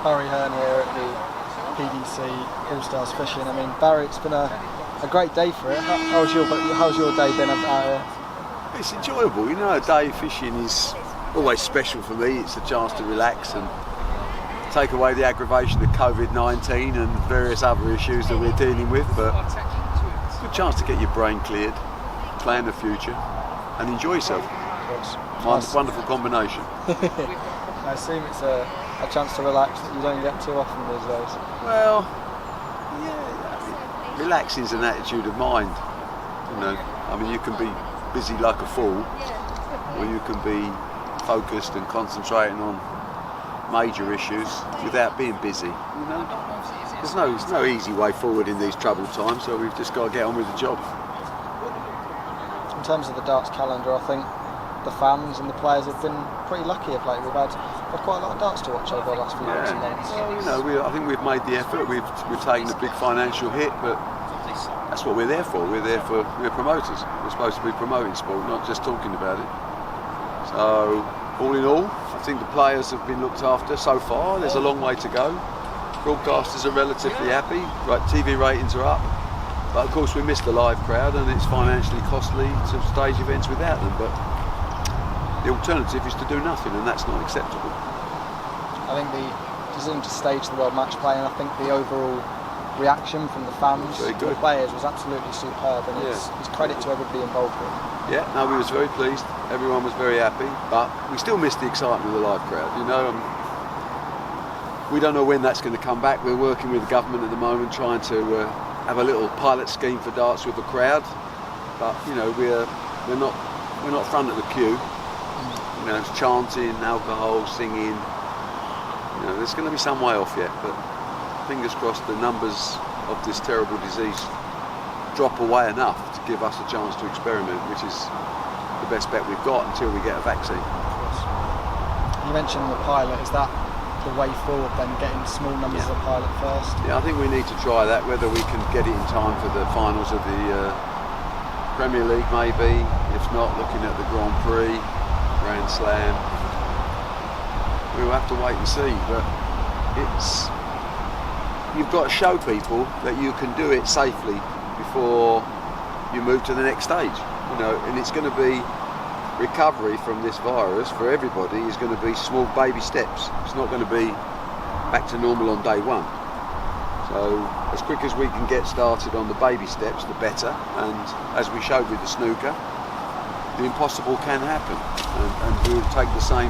Barry Hearn here at the PDC All-Stars Fishing. I mean, Barry, it's been a great day for it. How's your day been out here? It's enjoyable. You know, a day fishing is always special for me. It's a chance to relax and take away the aggravation of COVID-19 and various other issues that we're dealing with, but it's a good chance to get your brain cleared, plan the future and enjoy yourself. Wonderful combination. I assume it's a chance to relax that you don't get too often these days. Well, yeah, I mean, relaxing is an attitude of mind. You know, I mean, you can be busy like a fool, or you can be focused and concentrating on major issues without being busy. You know, there's no easy way forward in these troubled times, so we've just got to get on with the job. In terms of the darts calendar, I think the fans and the players have been pretty lucky of late. We've had quite a lot of darts to watch over the last few weeks and months. Well, you know, I think we've made the effort. We've taken a big financial hit, but that's what we're there for. We're promoters. We're supposed to be promoting sport, not just talking about it. So, all in all, I think the players have been looked after so far. There's a long way to go. Broadcasters are relatively happy. Right, TV ratings are up. But of course we missed the live crowd and it's financially costly to stage events without them. But the alternative is to do nothing, and that's not acceptable. I think the decision to stage the World Match Play, and I think the overall reaction from the fans and the players was absolutely superb, and it's credit to everybody involved with it. Yeah, no, we was very pleased. Everyone was very happy, but we still missed the excitement of the live crowd. You know, we don't know when that's going to come back. We're working with the government at the moment, trying to have a little pilot scheme for darts with the crowd, but you know, we're not front of the queue. You know, it's chanting, alcohol, singing. You know, there's going to be some way off yet, but fingers crossed the numbers of this terrible disease drop away enough to give us a chance to experiment, which is the best bet we've got until we get a vaccine. You mentioned the pilot. Is that the way forward then, getting small numbers of the pilot first? Yeah, I think we need to try that, whether we can get it in time for the finals of the Premier League maybe. If not, looking at the Grand Prix, Grand Slam. We'll have to wait and see, but you've got to show people that you can do it safely before you move to the next stage. You know, and it's going to be recovery from this virus for everybody is going to be small baby steps. It's not going to be back to normal on day one. So as quick as we can get started on the baby steps, the better. And as we showed with the snooker, the impossible can happen, and we'll take the same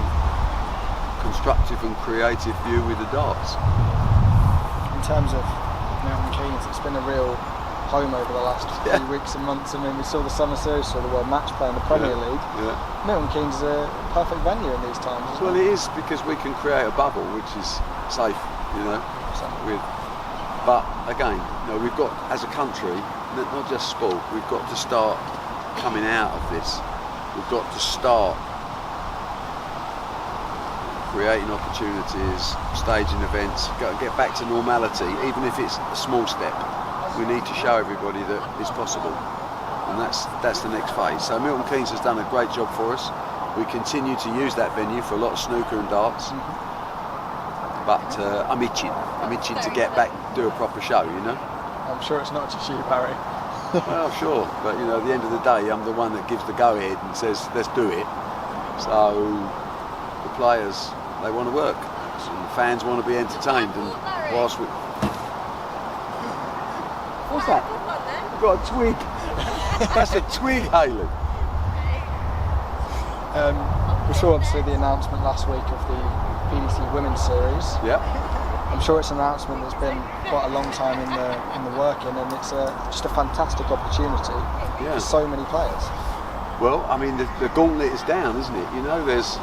constructive and creative view with the darts. In terms of Milton Keynes, it's been a real home over the last few weeks and months. I mean, we saw the Summer Series, saw the World Match Play in the Premier League. Milton Keynes is a perfect venue in these times, isn't it? It is, because we can create a bubble which is safe, you know. But again, you know, we've got, as a country, not just sport, we've got to start coming out of this. We've got to start creating opportunities, staging events, get back to normality, even if it's a small step. We need to show everybody that it's possible, and that's the next phase. So Milton Keynes has done a great job for us. We continue to use that venue for a lot of snooker and darts, but I'm itching to get back and do a proper show, you know. I'm sure it's not just you, Barry. Well, sure, but you know, at the end of the day, I'm the one that gives the go-ahead and says, let's do it. So the players, they want to work, and the fans want to be entertained, and whilst we... What's that? We've got a twig. That's a twig, Hayley. We saw obviously the announcement last week of the PDC Women's Series. Yeah. I'm sure it's an announcement that's been quite a long time in the working, and it's just a fantastic opportunity for so many players. Well, I mean, the gauntlet is down, isn't it? You know, there's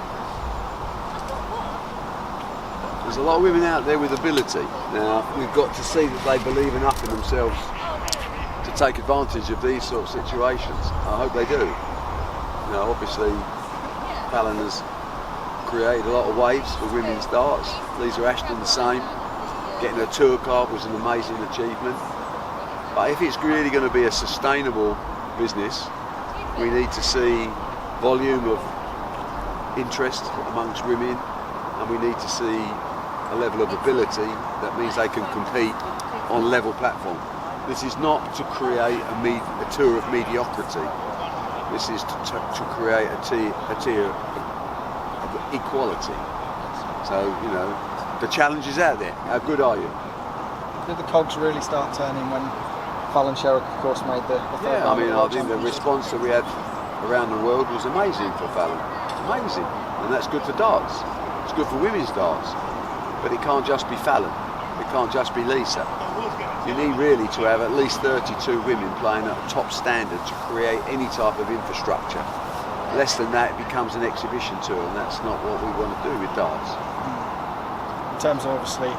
a lot of women out there with ability. Now, we've got to see that they believe enough in themselves to take advantage of these sort of situations. I hope they do. You know, obviously, Fallon has created a lot of waves for women's darts. Lisa Ashton the same. Getting a tour card was an amazing achievement. But if it's really going to be a sustainable business, we need to see volume of interest amongst women, and we need to see a level of ability that means they can compete on a level platform. This is not to create a tour of mediocrity. This is to create a tier of equality. So, you know, the challenge is out there. How good are you? Did the cogs really start turning when Fallon Sherrock, of course, made the third Yeah, I mean, I round of think the response that we had around the world was amazing for Fallon. Amazing. And that's good for darts. It's good for women's darts. But it can't just be Fallon. It can't just be Lisa. You need really to have at least 32 women playing at a top standard to create any type of infrastructure. Less than that, it becomes an exhibition tour, and that's not what we want to do with darts. In terms of, obviously,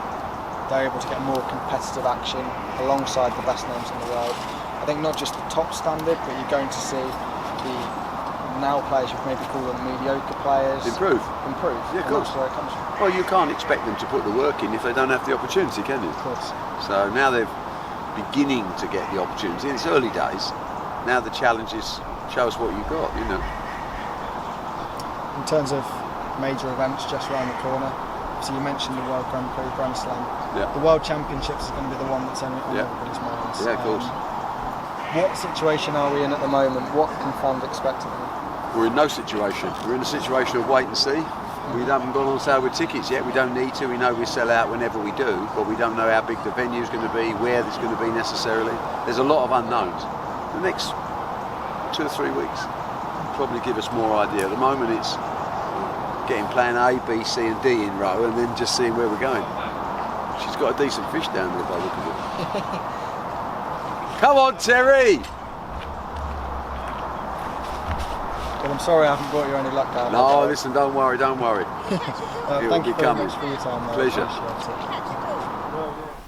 they're able to get more competitive action alongside the best names in the world. I think not just the top standard, but you're going to see the now players, you'd maybe call them mediocre players. Improve. Yeah, of course. that's where it comes from. Well, you can't expect them to put the work in if they don't have the opportunity, can you? Of course. So now they're beginning to get the opportunity. It's early days. Now the challenge is show us what you've got, you know. In terms of major events just around the corner, so you mentioned the World Grand Prix, Grand Slam. Yeah. The World Championships is going to be the one that's on everybody's minds. Yeah, of course. What situation are we in at the moment? What can fans expect of them? We're in no situation. We're in a situation of wait and see. We haven't gone on sale with tickets yet. We don't need to. We know we sell out whenever we do, but we don't know how big the venue's going to be, where it's going to be necessarily. There's a lot of unknowns. The next 2 or 3 weeks will probably give us more idea. At the moment, it's getting plan A, B, C, and D in row, and then just seeing where we're going. She's got a decent fish down there by the look of it. Come on, Terry! Well, I'm sorry I haven't brought you any luck, Darren. No, listen, don't worry. Thank you very much for your time. Pleasure. I appreciate it.